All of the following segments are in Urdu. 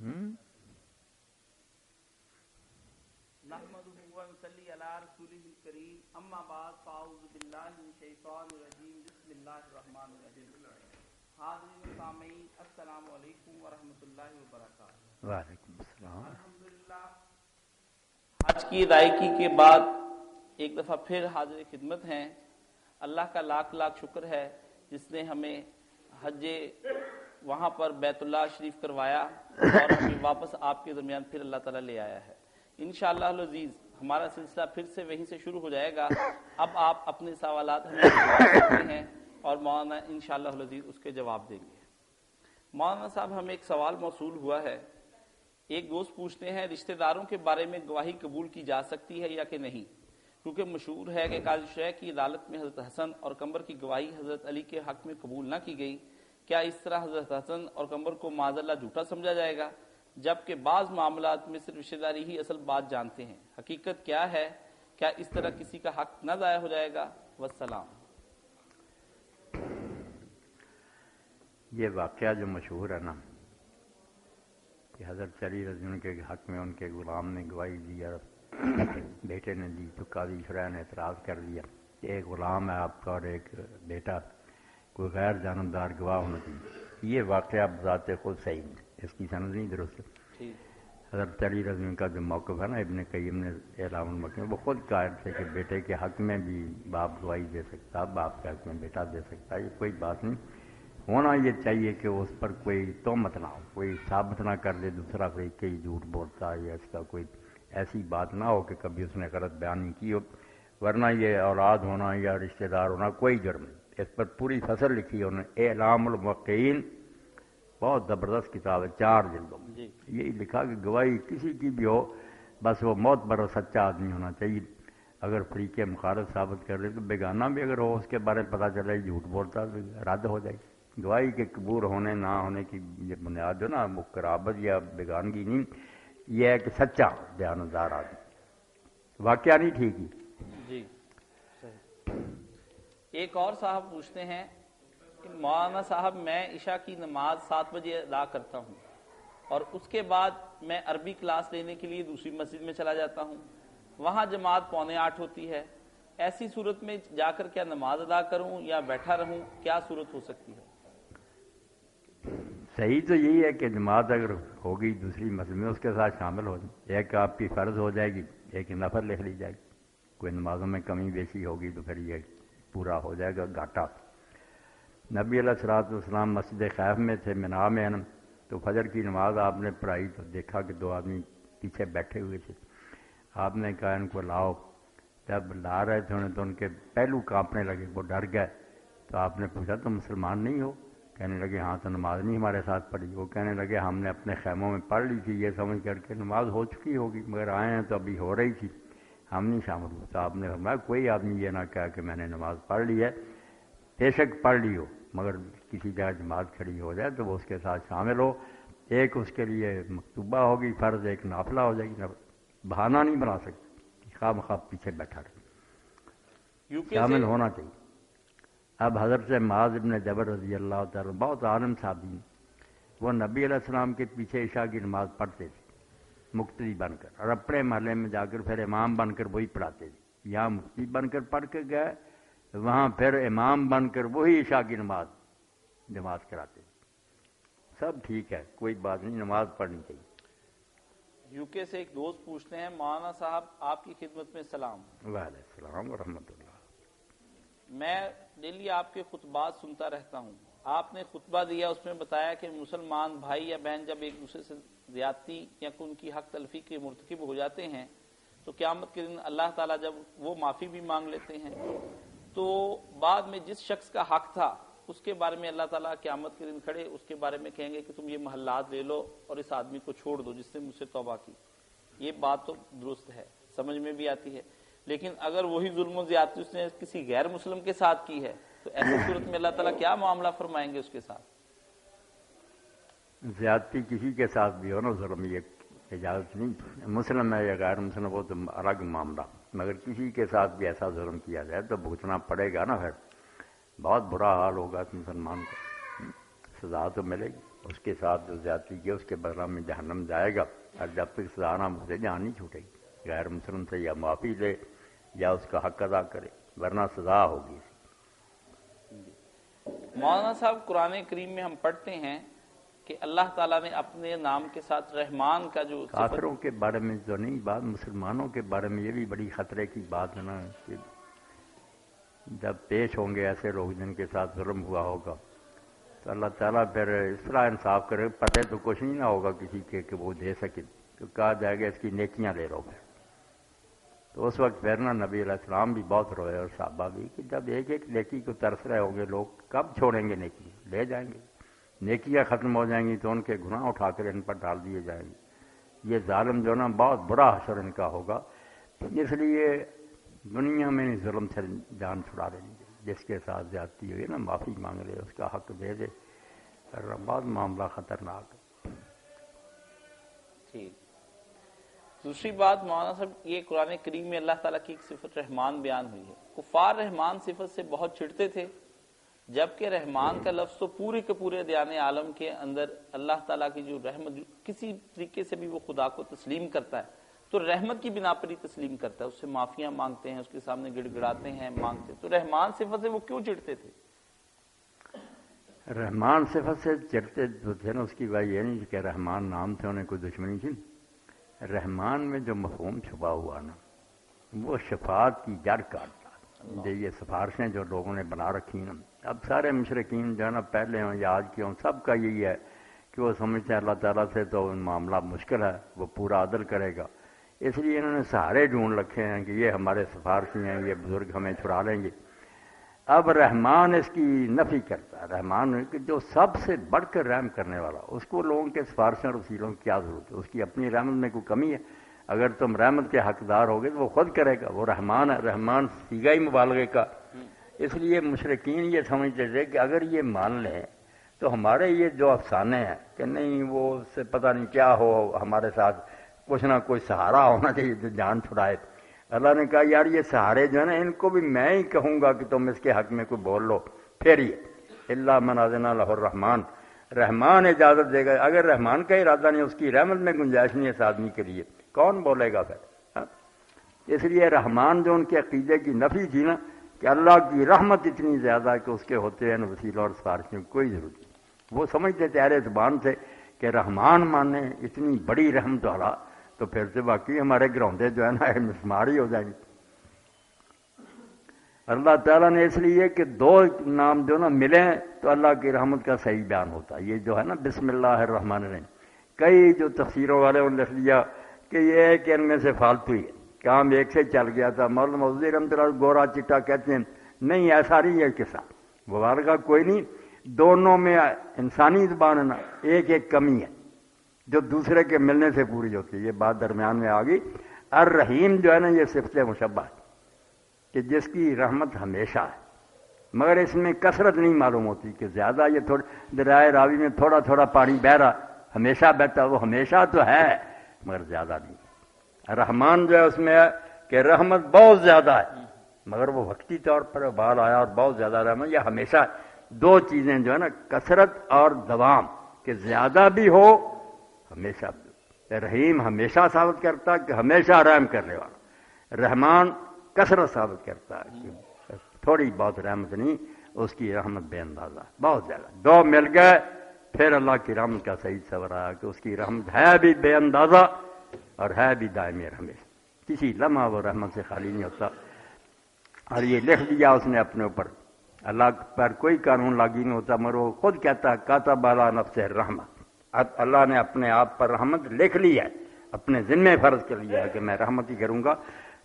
نحمدہ و نصلی علی رسولہ الکریم اما بعد فاعوذ باللہ من الشیطان الرجیم بسم اللہ الرحمن الرحیم حاضرین و سامعین السلام علیکم ورحمۃ اللہ وبرکاتہ۔ وعلیکم السلام۔ الحمدللہ حج کی ادائیگی کے بعد ایک دفعہ پھر حاضر خدمت ہیں۔ اللہ کا لاکھ لاکھ شکر ہے جس نے ہمیں حج وہاں پر بیت اللہ شریف کروایا اور ہمیں واپس آپ کے درمیان پھر اللہ تعالیٰ لے آیا ہے۔ انشاءاللہ العزیز ہمارا سلسلہ پھر سے وہیں سے شروع ہو جائے گا۔ اب آپ اپنے سوالات ہمیں پوچھ سکتے ہیں اور مولانا انشاءاللہ العزیز اس کے جواب دیں گے۔ مولانا صاحب ہمیں ایک سوال موصول ہوا ہے، ایک دوست پوچھتے ہیں رشتہ داروں کے بارے میں گواہی قبول کی جا سکتی ہے یا کہ نہیں، کیونکہ مشہور ہے کہ قاضی شریح کی عدالت میں حضرت حسن اور قمر کی گواہی حضرت علی کے حق میں قبول نہ کی گئی، کیا اس طرح حضرت حسن اور قمر کو معاذ اللہ جھوٹا سمجھا جائے گا، جبکہ بعض معاملات میں صرف رشتہ داری ہی اصل بات جانتے ہیں، حقیقت کیا ہے، کیا اس طرح کسی کا حق نہ ضائع ہو جائے گا؟ والسلام۔ یہ واقعہ جو مشہور ہے نا کہ حضرت علی رضی اللہ عنہ کے حق میں ان کے غلام نے گواہی دی اور بیٹے نے دی تو قاضی شرح نے اعتراض کر دیا کہ ایک غلام ہے آپ کا اور ایک بیٹا، کوئی غیر جانبدار گواہ ہونا چاہیے۔ یہ واقعہ بذات خود صحیح نہیں، اس کی سند نہیں درست ہے۔ حضرت علی رضی اللہ عنہ کا جو موقف ہے نا ابن قیم نے اعلام المکن میں وہ خود قائل تھے کہ بیٹے کے حق میں بھی باپ گواہی دے سکتا، باپ کے حق میں بیٹا دے سکتا، یہ کوئی بات نہیں۔ ہونا یہ چاہیے کہ اس پر کوئی تہمت نہ ہو، کوئی ثابت نہ کر دے دوسرا فریق کہ جھوٹ بولتا ہے یا اس کا کوئی ایسی بات نہ ہو کہ کبھی اس نے غلط بیان نہیں کی ہو، ورنہ یہ اولاد ہونا یا رشتہ دار ہونا کوئی جرم نہیں۔ اس پر پوری فصل لکھی ہے انہوں نے، اعلام الموقعین، بہت زبردست کتاب ہے، 4 جلدوں میں یہی لکھا کہ گواہی کسی کی بھی ہو بس وہ معتبر سچا آدمی ہونا چاہیے۔ اگر فریق مخالف ثابت کر دے تو بیگانہ بھی اگر ہو اس کے بارے میں پتہ چلے جھوٹ بولتا تو رد ہو جائے۔ گواہی کے قبول ہونے نہ ہونے کی یہ بنیاد جو نا قرابت یا بیگانگی نہیں، یہ ہے کہ سچا دیانتدار آدمی، واقعہ نہیں ٹھیک ہی۔ جی صحیح۔ ایک اور صاحب پوچھتے ہیں کہ مولانا صاحب میں عشاء کی نماز 7 بجے ادا کرتا ہوں اور اس کے بعد میں عربی کلاس لینے کے لیے دوسری مسجد میں چلا جاتا ہوں، وہاں جماعت 7:45 ہوتی ہے، ایسی صورت میں جا کر کیا نماز ادا کروں یا بیٹھا رہوں، کیا صورت ہو سکتی ہے؟ صحیح تو یہی ہے کہ جماعت اگر ہوگی دوسری مسجد میں اس کے ساتھ شامل ہو جائے، ایک آپ کی فرض ہو جائے گی، ایک نفل لکھ لی جائے گی، کوئی نمازوں میں کمی بیشی ہوگی تو پھر یہ پورا ہو جائے گا گھاٹا۔ نبی علیہ الصلوۃ والسلام مسجد خیف میں تھے، منا میں نا، تو فجر کی نماز آپ نے پڑھائی تو دیکھا کہ 2 آدمی پیچھے بیٹھے ہوئے تھے، آپ نے کہا ان کو لاؤ، جب لا رہے تھے انہیں تو ان کے پہلو کانپنے لگے، وہ ڈر گئے، تو آپ نے پوچھا تم مسلمان نہیں ہو؟ کہنے لگے ہاں، تو نماز نہیں ہمارے ساتھ پڑھی؟ وہ کہنے لگے ہم نے اپنے خیموں میں پڑھ لی تھی یہ سمجھ کر کے نماز ہو چکی ہوگی، مگر آئے ہیں تو ابھی ہو رہی تھی، ہم نہیں شامل ہوئے۔ تو آپ نے فرمایا کوئی آدمی یہ نہ کہا کہ میں نے نماز پڑھ لی ہے، بے شک پڑھ لی ہو، مگر کسی جگہ جماعت کھڑی ہو جائے تو وہ اس کے ساتھ شامل ہو، ایک اس کے لیے مکتوبہ ہوگی فرض، ایک نافلہ ہو جائے گی، بہانہ نہیں بنا سکتے خواہ مخواہ پیچھے بیٹھا رہے، شامل ہونا چاہیے۔ اب حضرت معاذ ابن جبل رضی اللہ تعالیٰ بہت عالم صحابی ہیں، وہ نبی علیہ السلام کے پیچھے عشاء کی نماز پڑھتے تھے مقتدی بن کر، اور اپنے محلے میں جا کر پھر امام بن کر وہی پڑھاتے تھے، یہاں مقتدی بن کر پڑھ کے گئے، وہاں پھر امام بن کر وہی عشاء کی نماز جماعت کراتے تھے۔ سب ٹھیک ہے، کوئی بات نہیں، نماز پڑھنی چاہیے۔ یو کے سے ایک دوست پوچھتے ہیں مولانا صاحب آپ کی خدمت میں سلام۔ وعلیکم السلام ورحمۃ اللہ۔ میں ڈیلی آپ کے خطبات سنتا رہتا ہوں، آپ نے خطبہ دیا اس میں بتایا کہ مسلمان بھائی یا بہن جب ایک دوسرے سے زیادتی یا ان کی حق تلفی کے مرتکب ہو جاتے ہیں تو قیامت کے دن اللہ تعالیٰ جب وہ معافی بھی مانگ لیتے ہیں تو بعد میں جس شخص کا حق تھا اس کے بارے میں اللہ تعالیٰ قیامت کے دن کھڑے اس کے بارے میں کہیں گے کہ تم یہ محلات لے لو اور اس آدمی کو چھوڑ دو جس نے مجھ سے توبہ کی۔ یہ بات تو درست ہے، سمجھ میں بھی آتی ہے، لیکن اگر وہی ظلم و زیادتی اس نے کسی غیر مسلم کے ساتھ کی ہے تو ایسی صورت میں اللہ تعالیٰ کیا معاملہ فرمائیں گے اس کے ساتھ؟ زیادتی کسی کے ساتھ بھی ہو نا، ظلم یہ اجازت نہیں، مسلم ہے یا غیر مسلم وہ تو الگ معاملہ، مگر کسی کے ساتھ بھی ایسا ظلم کیا جائے تو بھگتنا پڑے گا نا، پھر بہت برا حال ہوگا اس مسلمان کو، سزا تو ملے گی۔ اس کے ساتھ جو زیادتی کی اس کے بدلہ میں جہنم جائے گا، اور جب تک سزا نہ مجھے جان نہیں چھوٹے گی۔ غیر مسلم سے یا معافی لے یا اس کا حق ادا کرے، ورنہ سزا ہوگی۔ مولانا صاحب، قرآن کریم میں ہم پڑھتے ہیں کہ اللہ تعالیٰ نے اپنے نام کے ساتھ رحمان کا جو کافروں کے بارے میں جو نہیں بات، مسلمانوں کے بارے میں یہ بھی بڑی خطرے کی بات ہے نا، کہ جب پیش ہوں گے ایسے لوگ جن کے ساتھ ظلم ہوا ہوگا تو اللہ تعالیٰ پھر اس طرح انصاف کرے، پتہ تو کچھ نہیں نہ ہوگا کسی کے کہ وہ دے سکے، تو کہا جائے گا اس کی نیکیاں لے لو پھر۔ تو اس وقت پھر نا نبی علیہ السلام بھی بہت روئے اور صحابہ بھی، کہ جب ایک ایک نیکی کو ترس رہے ہوں گے لوگ، کب چھوڑیں گے نیکی؟ لے جائیں گے، نیکیاں ختم ہو جائیں گی تو ان کے گناہ اٹھا کر ان پر ڈال دیے جائیں گے۔ یہ ظالم جو نا بہت برا حشر ان کا ہوگا، اس لیے دنیا میں ظلم سے جان چھڑا لیں گے۔ جس کے ساتھ زیادتی ہوئی نا معافی مانگ لے، اس کا حق دے دے، اور بہت معاملہ خطرناک ہے۔ ٹھیک۔ دوسری بات مولانا صاحب، یہ قرآن کریم میں اللہ تعالیٰ کی ایک صفت رحمان بیان ہوئی ہے۔ کفار رحمان صفت سے بہت چڑھتے تھے، جبکہ رحمان کا لفظ تو پورے کے پورے دیان عالم کے اندر اللہ تعالیٰ کی جو رحمت، کسی طریقے سے بھی وہ خدا کو تسلیم کرتا ہے تو رحمت کی بنا پر ہی تسلیم کرتا ہے، اس سے معافیاں مانگتے ہیں، اس کے سامنے گڑ گڑاتے ہیں، مانگتے ہیں۔ تو رحمان صفت سے وہ کیوں چڑھتے تھے؟ رحمان صفت سے چڑھتے جو تھے نا، اس کی وجہ یہ نہیں کہ رحمان نام تھے، انہیں کوئی دشمنی تھی۔ رحمان میں جو مفہوم چھپا ہوا نا، وہ شفاعت کی جڑ کاٹتا۔ یہ سفارشیں جو لوگوں نے بنا رکھی نا، اب سارے مشرکین جو ہے نا، پہلے ہوں یا آج کے ہوں، سب کا یہی ہے کہ وہ سمجھتے ہیں اللہ تعالیٰ سے تو معاملہ مشکل ہے، وہ پورا عدل کرے گا، اس لیے انہوں نے سہارے ڈھونڈ رکھے ہیں کہ یہ ہمارے سفارشی ہیں، یہ بزرگ ہمیں چھڑا لیں گے۔ اب رحمان اس کی نفی کرتا ہے۔ رحمان جو سب سے بڑھ کر رحم کرنے والا، اس کو لوگوں کے سفارشوں اور وسیلوں کی کیا ضرورت ہے؟ اس کی اپنی رحمت میں کوئی کمی ہے؟ اگر تم رحمت کے حقدار ہوگے تو وہ خود کرے گا، وہ رحمان ہے۔ رحمان صیغہ ہی مبالغے کا، اس لیے مشرکین یہ سمجھتے تھے کہ اگر یہ مان لیں تو ہمارے یہ جو افسانے ہیں کہ نہیں، وہ اس سے پتہ نہیں کیا ہو، ہمارے ساتھ کچھ نہ کوئی سہارا ہونا چاہیے جو جان چھڑائے۔ اللہ نے کہا یار یہ سہارے جو ہے نا، ان کو بھی میں ہی کہوں گا کہ تم اس کے حق میں کوئی بول لو، پھر یہ اللہ من اذن لہ الرحمن، رحمان اجازت دے گا۔ اگر رحمان کا ارادہ نہیں، اس کی رحمت میں گنجائش نہیں ہے اس آدمی کے لیے، کون بولے گا پھر؟ اس لیے رحمان جو ان کے عقیدے کی نفی تھی نا، کہ اللہ کی رحمت اتنی زیادہ ہے کہ اس کے ہوتے ہیں وسیلوں اور سفارشوں کی کوئی ضرورت نہیں۔ وہ سمجھتے تھے اہل زبان سے کہ رحمان مانے اتنی بڑی رحمت والا، تو پھر سے باقی ہمارے گراؤنڈے جو ہے نا مسمار ہی ہو جائیں گے۔ اللہ تعالیٰ نے اس لیے کہ دو نام جو نا ملیں تو اللہ کی رحمت کا صحیح بیان ہوتا ہے۔ یہ جو ہے نا بسم اللہ الرحمن الرحیم، کئی جو تفسیروں والے نے لکھ لیا کہ یہ ہے کہ ان میں سے فالتو ہی ہے، کام ایک سے چل گیا تھا۔ مولانا مودودی رحمۃ اللہ گورا چٹا کہتے ہیں نہیں، ایسا نہیں ہے قصہ، مبالغہ کوئی نہیں، دونوں میں انسانی زبان ہے نا، ایک ایک کمی ہے جو دوسرے کے ملنے سے پوری ہوتی ہے۔ یہ بات درمیان میں آ گئی۔ الرحیم جو ہے نا، یہ صفت مشبہ ہے کہ جس کی رحمت ہمیشہ ہے، مگر اس میں کثرت نہیں معلوم ہوتی کہ زیادہ یہ تھوڑا دریائے راوی میں تھوڑا تھوڑا پانی بہ رہا، ہمیشہ بہتا، وہ ہمیشہ تو ہے مگر زیادہ نہیں۔ رحمان جو ہے اس میں ہے کہ رحمت بہت زیادہ ہے، مگر وہ وقتی طور پر بال آیا اور بہت زیادہ رحمت، یہ ہمیشہ ہے۔ دو چیزیں جو ہے نا، کثرت اور دوام، کہ زیادہ بھی ہو ہمیشہ بھی۔ رحیم ہمیشہ ثابت کرتا ہے کہ ہمیشہ رحم کرنے والا، رحمان کثرت ثابت کرتا ہے کہ تھوڑی بہت رحمت نہیں، اس کی رحمت بے اندازہ بہت زیادہ۔ دو مل گئے پھر اللہ کی رحمت کا صحیح تصور آیا کہ اس کی رحمت ہے بھی بے اندازہ اور ہے بھی دائمی ہمیشہ، کسی لمحہ وہ رحمت سے خالی نہیں ہوتا۔ اور یہ لکھ دیا اس نے اپنے اوپر، اللہ پر کوئی قانون لاگو نہیں ہوتا، مگر وہ خود کہتا ہے کاتب علی نفسہ الرحمۃ، اللہ نے اپنے آپ پر رحمت لکھ لی ہے، اپنے ذمہ فرض کر لیا ہے کہ میں رحمت ہی کروں گا۔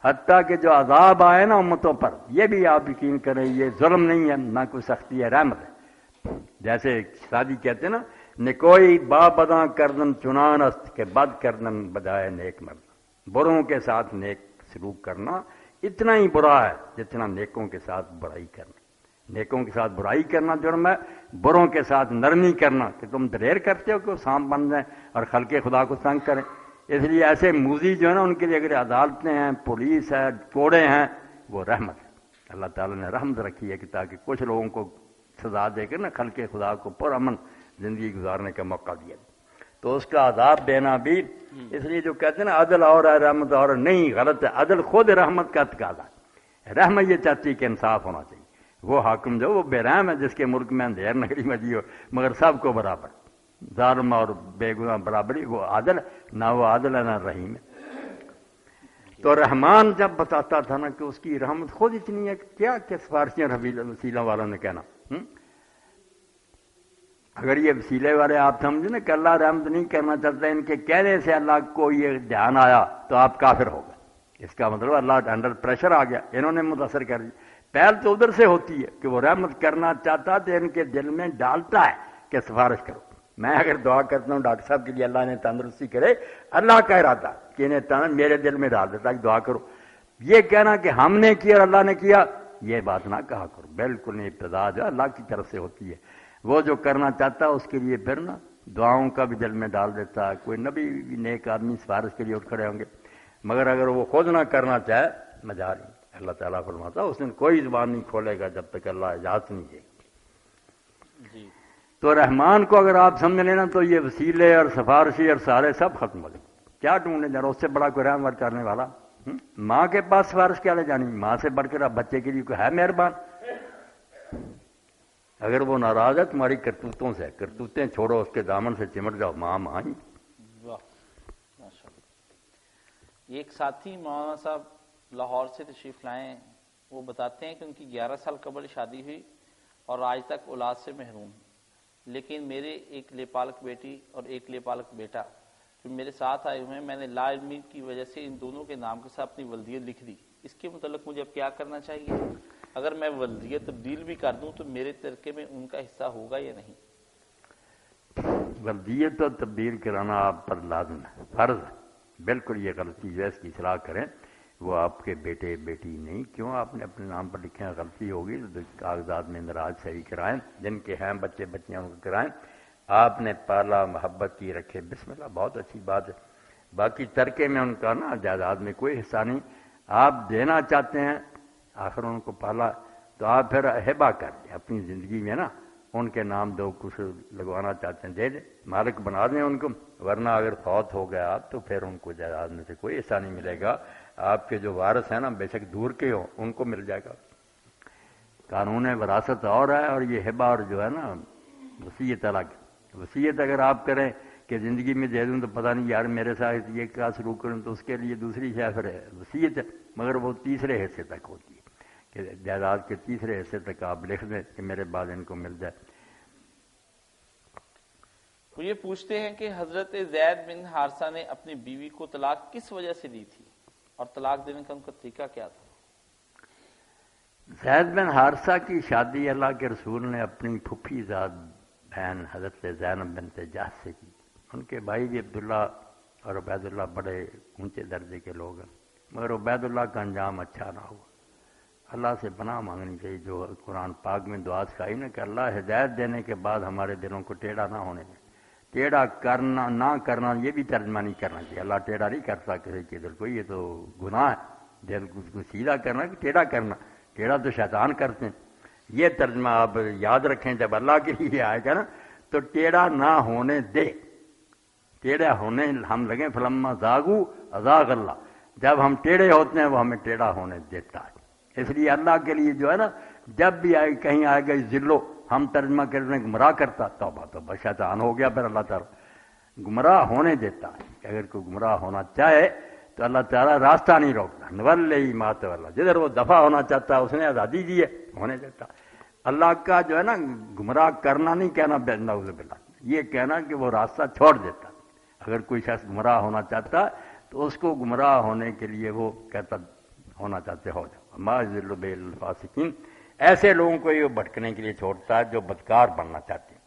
حتیٰ کہ جو عذاب آئے نا امتوں پر، یہ بھی آپ یقین کریں یہ ظلم نہیں ہے، نہ کوئی سختی ہے، رحمت ہے۔ جیسے شادی کہتے ہیں نا، نکوئی با بداں کردن چنان است کہ بد کردن بجائے نیک مرد، بروں کے ساتھ نیک سلوک کرنا اتنا ہی برا ہے جتنا نیکوں کے ساتھ برائی کرنا۔ نیکوں کے ساتھ برائی کرنا جرم ہے، بروں کے ساتھ نرمی کرنا کہ تم دلیر کرتے ہو کہ وہ سانپ بن جائیں اور خلق خدا کو تنگ کریں۔ اس لیے ایسے موذی جو ہے نا، ان کے لیے اگر عدالتیں ہیں، پولیس ہے، کوڑے ہیں، وہ رحمت ہے۔ اللہ تعالیٰ نے رحمت رکھی ہے کہ تاکہ کچھ لوگوں کو سزا دے کر نا خلق خدا کو پرامن زندگی گزارنے کا موقع دیا، تو اس کا عذاب دینا بھی اس لیے جو کہتے ہیں نا عدل اور ہے رحمت اور نہیں، غلط ہے. عدل خود رحمت کا تقاضا ہے. رحمت یہ چاہتی ہے کہ انصاف ہونا چاہیے. وہ حاکم جو وہ بے رحم ہے جس کے ملک میں اندھیر نگری مچی ہو مگر سب کو برابر، ظالم اور بے گناہ برابری، وہ عادل نہ، وہ عادل ہے نہ رحیم ہے. تو رحمان جب بتاتا تھا نا کہ اس کی رحمت خود اتنی ہے کیا کہ سفارشیاں وسیلہ والوں نے کہنا. اگر یہ وسیلے والے آپ سمجھیں نا کہ اللہ رحمت نہیں کرنا چاہتا، ان کے کہنے سے اللہ کو یہ دھیان آیا تو آپ کافر ہو گئے. اس کا مطلب اللہ انڈر پریشر آ گیا، انہوں نے متاثر کر دی. پہل تو ادھر سے ہوتی ہے کہ وہ رحمت کرنا چاہتا تو ان کے دل میں ڈالتا ہے کہ سفارش کرو. میں اگر دعا کرتا ہوں ڈاکٹر صاحب کے لیے اللہ نے تندرستی کرے، اللہ کا ارادہ کہ انہیں میرے دل میں ڈال دیتا کہ دعا کرو. یہ کہنا کہ ہم نے کیا اور اللہ نے کیا، یہ بات نہ کہا کرو. بالکل نہیں، ابتدا جو اللہ کی طرف سے ہوتی ہے. وہ جو کرنا چاہتا ہے اس کے لیے پھر نا دعاؤں کا بھی دل میں ڈال دیتا ہے. کوئی نبی نیک آدمی سفارش کے لیے اٹھ کھڑے ہوں گے، مگر اگر وہ خود نہ کرنا چاہے مجال نہیں. اللہ تعالیٰ فرماتا اس دن کوئی زبان نہیں کھولے گا جب تک اللہ اجازت نہیں دے گا. جی. تو رحمان کو اگر آپ سمجھ لینا تو یہ وسیلے اور سفارشی اور سارے سب ختم ہو گئے. کیا ڈھونڈنے جا رہا، اس سے بڑا کوئی رحم کرنے والا. ماں کے پاس سفارش کیا لے جانی، ماں سے بڑھ کر اب بچے کے لیے کوئی ہے مہربان. اگر وہ ناراض ہے تمہاری کرتوتوں سے، کرتوتیں چھوڑو، اس کے دامن سے چمٹ جاؤ. ماں ماں ہی. واہ ماشاء اللہ. ایک ساتھی مولانا صاحب لاہور سے تشریف لائے ہیں، وہ بتاتے ہیں کہ ان کی 11 سال قبل شادی ہوئی اور آج تک اولاد سے محروم، لیکن میرے ایک لے پالک بیٹی اور ایک لے پالک بیٹا جو میرے ساتھ آئے ہوئے ہیں، میں نے لا علمی کی وجہ سے ان دونوں کے نام کے ساتھ اپنی ولدیت لکھ دی. اس کے متعلق مجھے اب کیا کرنا چاہیے؟ اگر میں ولدیت تبدیل بھی کر دوں تو میرے ترکے میں ان کا حصہ ہوگا یا نہیں؟ ولدیت تو تبدیل کرانا آپ پر لازم ہے، فرض ہے. بالکل یہ غلطی جو ہے اس کی اصلاح کریں. وہ آپ کے بیٹے بیٹی نہیں، کیوں آپ نے اپنے نام پر لکھے ہیں؟ غلطی ہوگی تو کاغذات میں اندراج صحیح کرائیں. جن کے ہیں بچے بچیاں ان کو کرائیں. آپ نے پالا، محبت کی رکھے، بسم اللہ، بہت اچھی بات ہے. باقی ترکے میں ان کا نا جائیداد میں کوئی حصہ نہیں. آپ دینا چاہتے ہیں، آخر ان کو پالا تو آپ پھر ہبہ کر دیں اپنی زندگی میں نا، ان کے نام دو کچھ لگوانا چاہتے ہیں دے دیں، مالک بنا دیں ان کو. ورنہ اگر فوت ہو گیا آپ تو پھر ان کو جائیداد میں سے کوئی حصہ نہیں ملے گا. آپ کے جو وارث ہیں نا بے شک دور کے ہوں ان کو مل جائے گا. قانون وراثت اور ہے، اور یہ ہبہ اور جو ہے نا وصیت الگ. وصیت اگر آپ کریں کہ زندگی میں دے دوں تو پتہ نہیں یار میرے ساتھ یہ کیا سلوک کروں، تو اس کے لیے دوسری شے پھر وصیت ہے، مگر وہ تیسرے حصے تک ہوتی ہے کہ جائیداد کے تیسرے حصے تک آپ لکھ دیں کہ میرے بعد ان کو مل جائے. وہ یہ پوچھتے ہیں کہ حضرت زید بن حارثہ نے اپنی بیوی کو طلاق کس وجہ سے دی تھی اور طلاق دینے کا ان کا طریقہ کیا تھا؟ زید بن حارثہ کی شادی اللہ کے رسول نے اپنی پھپھی زاد بہن حضرت زینب بنت جحش سے کی. ان کے بھائی بھی عبداللہ اور عبید اللہ بڑے اونچے درجے کے لوگ ہیں، مگر عبید اللہ کا انجام اچھا نہ ہوا. اللہ سے پناہ مانگنی چاہیے، جو قرآن پاک میں دعا سکھائی نا کہ اللہ ہدایت دینے کے بعد ہمارے دلوں کو ٹیڑھا نہ ہونے دیں. ٹیڑھا کرنا نہ کرنا یہ بھی ترجمہ نہیں کرنا چاہیے. اللہ ٹیڑھا نہیں کرتا کسی کے دل کو، یہ تو گناہ ہے. دل کو سیدھا کرنا کہ ٹیڑھا کرنا، ٹیڑھا تو شیطان کرتے ہیں. یہ ترجمہ آپ یاد رکھیں جب اللہ کے لیے آئے گا نا تو ٹیڑھا نہ ہونے دے. ٹیڑھا ہونے ہم لگیں فلما زاغو ازاغ اللہ، جب ہم ٹیڑھے ہوتے ہیں وہ ہمیں ٹیڑھا ہونے دیتا ہے. اس لیے اللہ کے لیے جو ہے نا جب بھی آئے کہیں آئے گا ذلو، ہم ترجمہ کرنے گمراہ کرتا، توبہ توبہ شیطان ہو گیا. پھر اللہ تعالیٰ گمراہ ہونے دیتا ہے کہ اگر کوئی گمراہ ہونا چاہے تو اللہ تعالیٰ راستہ نہیں روکتا. نولی ما تولی، جدھر وہ دفع ہونا چاہتا ہے اس نے آزادی دی ہے، ہونے دیتا. اللہ کا جو ہے نا گمراہ کرنا نہیں کہنا نعوذ باللہ، یہ کہنا کہ وہ راستہ چھوڑ دیتا. اگر کوئی شخص گمراہ ہونا چاہتا تو اس کو گمراہ ہونے کے لیے وہ کہتا ہونا چاہتے ہو جاؤ. ما یضل بالفاسقین، ایسے لوگوں کو یہ بھٹکنے کے لیے چھوڑتا ہے جو بدکار بننا چاہتے ہیں.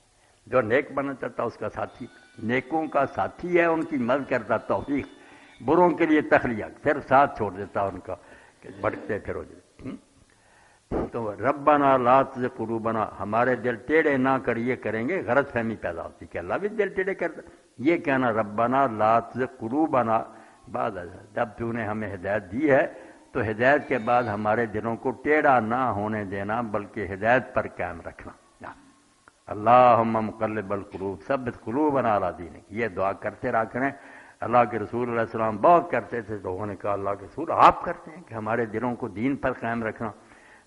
جو نیک بننا چاہتا ہے اس کا ساتھی، نیکوں کا ساتھی ہے، ان کی مدد کرتا توفیق، بروں کے لیے تخلیہ، پھر ساتھ چھوڑ دیتا ان کا کہ بھٹکتے پھر ہو جائے. تو ربنا لا تزغ قلوبنا، ہمارے دل ٹیڑھے نہ کر، یہ کریں گے غلط فہمی پیدا ہوتی کہ اللہ بھی دل ٹیڑھے کرتا. یہ کہنا ربنا لا تزغ قلوبنا بعد إذ، جب تو نے ہمیں ہدایت دی ہے تو ہدایت کے بعد ہمارے دلوں کو ٹیڑھا نہ ہونے دینا بلکہ ہدایت پر قائم رکھنا. اللہم مقلب القلوب ثبت قلوبنا علی دینک، یہ دعا کرتے رہا کریں۔ اللہ کے رسول علیہ السلام بہت کرتے تھے، لوگوں نے کہا اللہ کے رسول آپ کرتے ہیں کہ ہمارے دلوں کو دین پر قائم رکھنا؟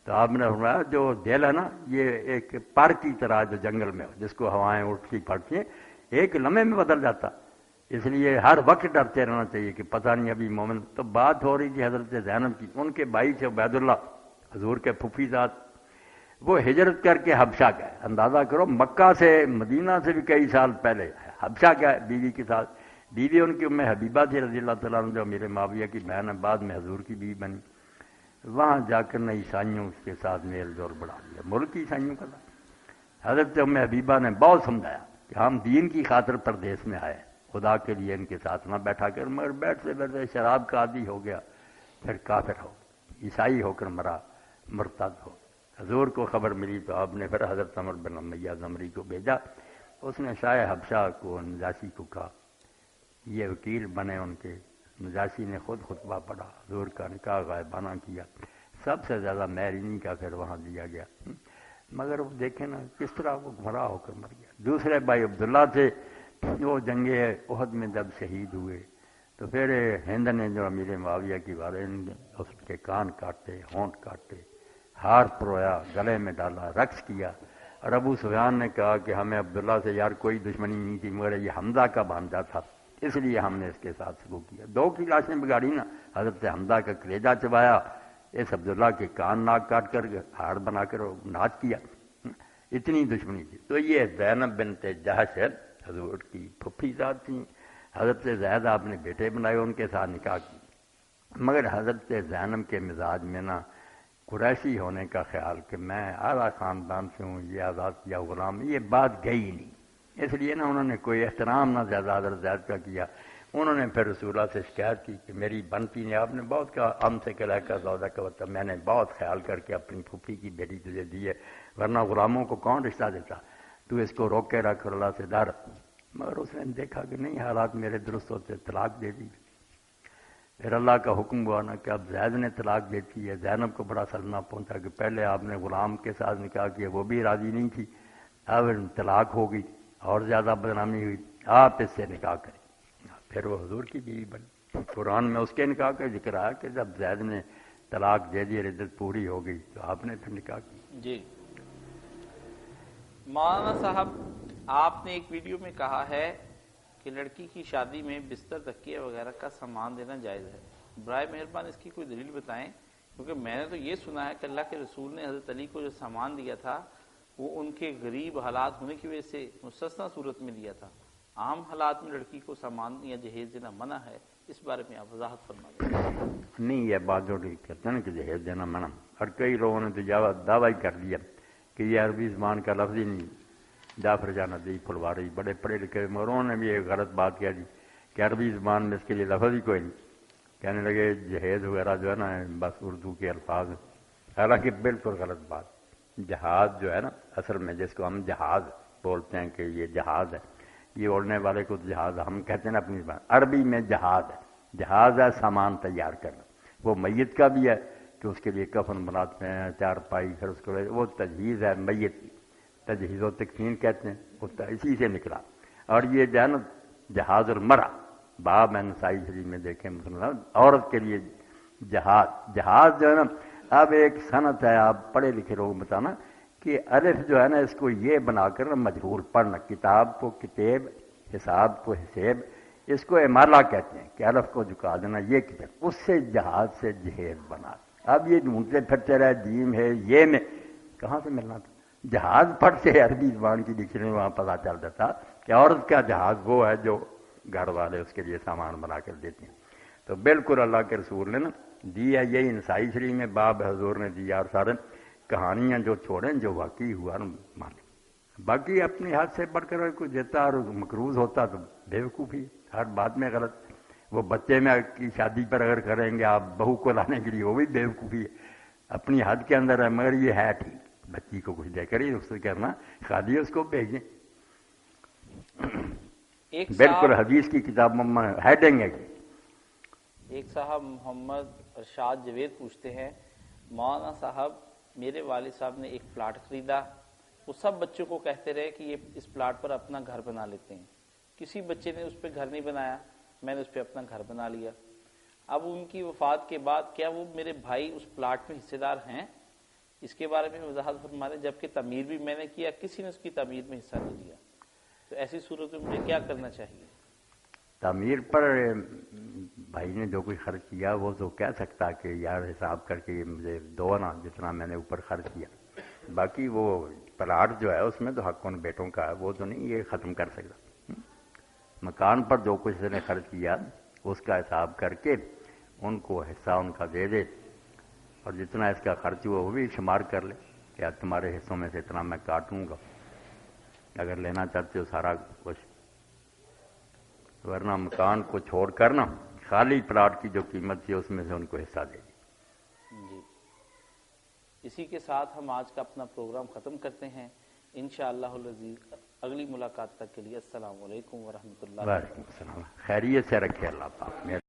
تو آپ نے فرمایا جو دل ہے نا یہ ایک پر کی طرح جو جنگل میں جس کو ہوائیں اٹھتی پھٹتی ہیں ایک لمحے میں بدل جاتا، اس لیے ہر وقت ڈرتے رہنا چاہیے کہ پتہ نہیں ابھی مومن۔ تو بات ہو رہی تھی حضرت زینب کی، ان کے بھائی تھے عبید اللہ حضور کے پھوپھی ذات، وہ ہجرت کر کے حبشہ گئے، اندازہ کرو مکہ سے مدینہ سے بھی کئی سال پہلے حبشہ گئے بیوی کے ساتھ، بیوی ان کی ام حبیبہ تھی رضی اللہ تعالیٰ عنہ جو امیر معاویہ کی بہن ہے، بعد میں حضور کی بیوی بنی۔ وہاں جا کر نے عیسائیوں کے ساتھ میل جول بڑھا دیا، ملک عیسائیوں کا تھا۔ حضرت ام حبیبہ نے بہت سمجھایا کہ ہم دین کی خاطر پردیس میں آئے، خدا کے لیے ان کے ساتھ نہ بیٹھا کر، مگر بیٹھتے بیٹھتے شراب کا عادی ہو گیا، پھر کافر ہو عیسائی ہو کر مرا، مرتد ہو۔ حضور کو خبر ملی تو آپ نے پھر حضرت عمر بن امیہ زمری کو بھیجا، اس نے شاہ حبشہ کو نجاشی کو کہا یہ وکیل بنے ان کے۔ نجاشی نے خود خطبہ پڑھا، حضور کا نکاح غائبانہ کیا، سب سے زیادہ مہر انہی کا پھر وہاں دیا گیا، مگر وہ دیکھیں نا کس طرح وہ گمراہ ہو کر مر گیا۔ دوسرے بھائی عبداللہ تھے، وہ جنگ احد میں جب شہید ہوئے تو پھر ہند نے جو امیر معاویہ کی والد اس کے کان کاٹے، ہونٹ کاٹے، ہار پرویا، گلے میں ڈالا، رقص کیا، اور ابو سفیان نے کہا کہ ہمیں عبداللہ سے یار کوئی دشمنی نہیں تھی، مگر یہ حمزہ کا بھانجا تھا اس لیے ہم نے اس کے ساتھ سلوک کیا۔ دو کی لاشیں بگاڑی نا، حضرت حمزہ کا کلیجہ چبایا، اس عبداللہ کے کان ناک کاٹ کر ہار بنا کر ناچ کیا، اتنی دشمنی تھی۔ تو یہ زینب بنت جہش حضور کی پھپھی ذات تھیں، حضرت زید آپ نے بیٹے بنائے، ان کے ساتھ نکاح کی، مگر حضرت زینب کے مزاج میں نا قریشی ہونے کا خیال کہ میں اعلیٰ خاندان سے ہوں، یہ آزاد کیا غلام، یہ بات گئی نہیں، اس لیے نا انہوں نے کوئی احترام نہ زیادہ حضرت زید کا کیا۔ انہوں نے پھر رسول اللہ سے شکایت کی کہ میری بنتی نے، آپ نے بہت کہا ہم سے کہا کا زوجہ کا وطن، میں نے بہت خیال کر کے اپنی پھوپھی کی بیٹی تجھے دی ہے، ورنہ غلاموں کو کون رشتہ دیتا، تو اس کو روک کے رکھ اور اللہ سے ڈر۔ مگر اس نے دیکھا کہ نہیں حالات میرے درست ہوتے، طلاق دے دی۔ پھر اللہ کا حکم ہوا نا کہ اب زید نے طلاق دیتی ہے۔ زینب کو بڑا صدمہ پہنچا کہ پہلے آپ نے غلام کے ساتھ نکاح کیا، وہ بھی راضی نہیں تھی، اب طلاق ہو گئی اور زیادہ بدنامی ہوئی، آپ اس سے نکاح کریں۔ پھر وہ حضور کی بیوی بنی۔ قرآن میں اس کے نکاح کا ذکر آیا کہ جب زید نے طلاق دے دی، عدت پوری ہو گئی، تو آپ نے پھر نکاح کی۔ جی مولانا صاحب، آپ نے ایک ویڈیو میں کہا ہے کہ لڑکی کی شادی میں بستر تکیہ وغیرہ کا سامان دینا جائز ہے، برائے مہربان اس کی کوئی دلیل بتائیں، کیونکہ میں نے تو یہ سنا ہے کہ اللہ کے رسول نے حضرت علی کو جو سامان دیا تھا وہ ان کے غریب حالات ہونے کی وجہ سے مستثنیٰ صورت میں دیا تھا، عام حالات میں لڑکی کو سامان یا جہیز دینا منع ہے، اس بارے میں آپ وضاحت فرما دیں۔ نہیں، یہ بات جو کہتے ہیں نا کہ جہیز دینا منع، اور کئی لوگوں نے تو دعویٰ کر دیا کہ یہ عربی زبان کا لفظ ہی نہیں، جعفر جانبی پھلواری بڑے پڑھے لکھے، مگر انہوں نے بھی ایک غلط بات کہہ دی کہ عربی زبان میں اس کے لیے لفظ ہی کوئی نہیں، کہنے لگے جہیز وغیرہ جو ہے نا بس اردو کے الفاظ ہیں، حالانکہ بالکل غلط بات۔ جہاز جو ہے نا اصل میں جس کو ہم جہاز بولتے ہیں کہ یہ جہاز ہے، یہ اڑنے والے کو جہاز ہم کہتے ہیں نا اپنی زبان، عربی میں جہاز ہے، جہاز ہے سامان تیار کرنا، وہ میت کا بھی ہے کہ اس کے لیے کفن بناتے ہیں، چارپائی، پھر اس کو وہ تجہیز ہے میت کی، تجہیز و تکفین کہتے ہیں، وہ اسی سے نکلا۔ اور یہ جو ہے نا جہاز المرأہ، باب نسائی شریف میں دیکھیں مسلمان عورت کے لیے جہاز جو ہے نا، اب ایک صنعت ہے، آپ پڑھے لکھے لوگ بتانا کہ الف جو ہے نا اس کو یہ بنا کر مجہول پڑھنا، کتاب کو کتاب، حساب کو حساب، اس کو امالہ کہتے ہیں کہ الف کو جھکا دینا، یہ کتاب، اس سے جہاز سے جہیز بنا۔ اب یہ ڈھونڈتے پھرتے رہے جیم ہے یہ میں کہاں سے ملنا تھا، جہاز پڑھتے عربی زبان کی ڈکشنری وہاں پتہ چل جاتا کہ عورت کا جہاز وہ ہے جو گھر والے اس کے لیے سامان بنا کر دیتے ہیں۔ تو بالکل اللہ کے رسول نے نا دی ہے، یہی نسائی شریف میں باب حضور نے دیا، اور سارے کہانیاں جو چھوڑیں جو واقعی ہوا نا مانے، باقی اپنی حد سے بڑھ کر کوئی دیتا اور مقروض ہوتا تو بیوقوفی، ہر بات میں غلط۔ وہ بچے میں کی شادی پر اگر کریں گے آپ بہو کو لانے کے لیے، وہ بھی بیوقوفی ہے، اپنی حد کے اندر ہے، مگر یہ ہے ٹھیک، بچی کو کچھ دے کر ہی اس سے کرنا شادی، اس کو بھیجیں۔ بالکل حدیث کی کتابوں میں ہیڈنگ ہے۔ ایک صاحب محمد ارشاد جوید پوچھتے ہیں، مولانا صاحب میرے والد صاحب نے ایک پلاٹ خریدا، وہ سب بچوں کو کہتے رہے کہ یہ اس پلاٹ پر اپنا گھر بنا لیتے ہیں. کسی بچے نے اس پہ گھر نہیں بنایا, میں نے اس پہ اپنا گھر بنا لیا. اب ان کی وفات کے بعد کیا وہ میرے بھائی اس پلاٹ میں حصے دار ہیں؟ اس کے بارے میں وضاحت فرما رہے. جبکہ تعمیر بھی میں نے کیا, کسی نے اس کی تعمیر میں حصہ نہیں لیا. تو ایسی صورت میں مجھے کیا کرنا چاہیے؟ تعمیر پر بھائی نے جو کچھ خرچ کیا وہ تو کہہ سکتا کہ یار حساب کر کے مجھے دو نا جتنا میں نے اوپر خرچ کیا. باقی وہ پلاٹ جو ہے اس میں تو حق ان بیٹوں کا ہے, وہ تو نہیں یہ ختم کر سکتا. مکان پر جو کچھ اس نے خرچ کیا اس کا حساب کر کے ان کو حصہ ان کا دے دے, اور جتنا اس کا خرچ ہوا وہ بھی شمار کر لے کہ تمہارے حصوں میں سے اتنا میں کاٹوں گا اگر لینا چاہتے ہو سارا کچھ. ورنہ مکان کو چھوڑ کر نا خالی پلاٹ کی جو قیمت تھی اس میں سے ان کو حصہ دے دی. جی, اسی کے ساتھ ہم آج کا اپنا پروگرام ختم کرتے ہیں. انشاءاللہ العزیز اگلی ملاقات تک کے لیے السلام علیکم ورحمۃ اللہ. وعلیکم السلام. خیریت سے رکھے اللہ پاک.